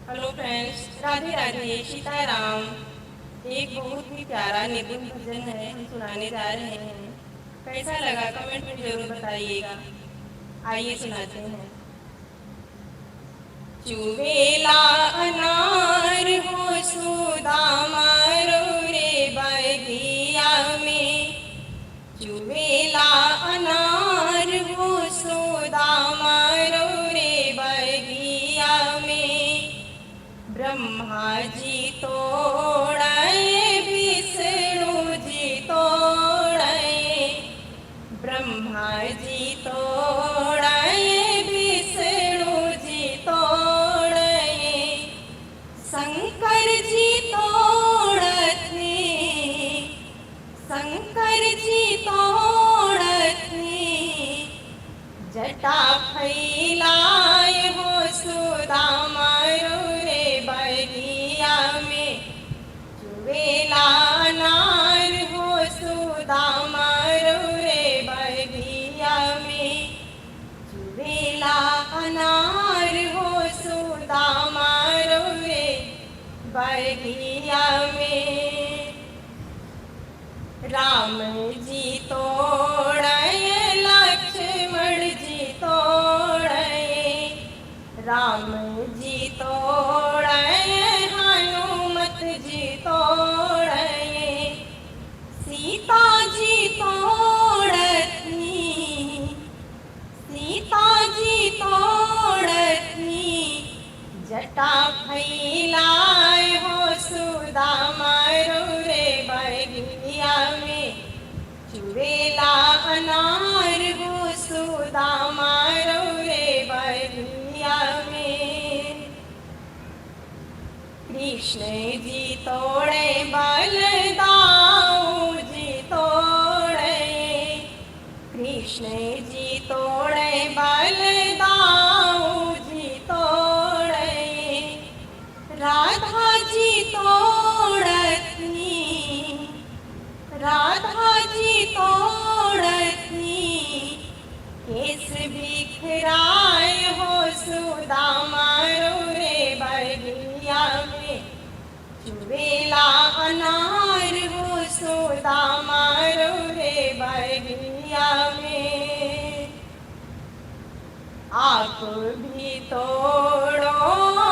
Hello friends, Radhe Radhe, Sitaram. एक बहुत ही प्यारा निगुण भजन है, हम सुनाने जा रहे हैं। कैसा लगा कमेंट में जरूर बताइएगा। आइए सुनाते हैं। चुवेला अनार हो सुदामा रो रे बगिया में। चुवेला अनार हो सुदामा रो रे बगिया में। ब्रह्मा जी तोड़े, विष्णु जी तोड़े। ब्रह्मा जी तोड़े, विष्णु जी तोड़े। शंकर जी तोड़ते, शंकर जी तोड़ते। जटा फैलाए हो सुदामा रो रे बगिया में। चुवेला अनार हो सुदामा रो रे बगिया में। चुवेला अनार हो सुदामा रो रे बगिया में। राम जी तोड़े, लक्ष्मण जी तोड़े। राम जी तोड़े, हनुमत जी तोड़े। सीता जी तोड़ती, सीता जी तोड़ती। जटा फैलाए हो सुदामा रो रे बगिया में। चुवेला अनार हो सुदामा रो रे बगिया में। कृष्ण जी तोड़े, बलदाऊ जी तोड़े। कृष्ण जी तोड़े, बलदाऊ जी तोड़े। राधा जी तोड़ती, राधा जी तोड़ती। केस बिखराए हो सुदामा रो रे बगिया में। चुवेला अनार हो सुदामा रो रे बगिया में। आप भी तोड़ो,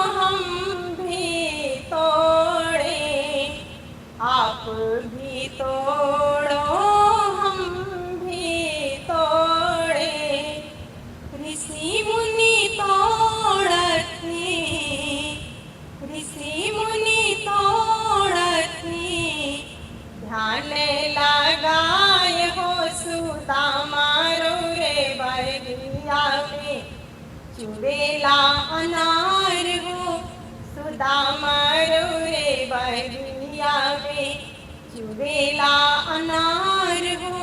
हम भी तोड़े। आप भी तोड़ो, हम भी तोड़े। ऋषि मुनि तोड़ते, ऋषि मुनि तोड़ते। ध्यान लगाए हो सुदामा रो रे बगिया में। चुवेला अनार हो सुदामा रो रे बगिया में। चुवेला अनार हो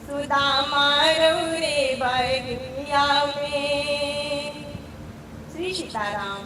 सुदामा रो रे बगिया में। श्री सीताराम।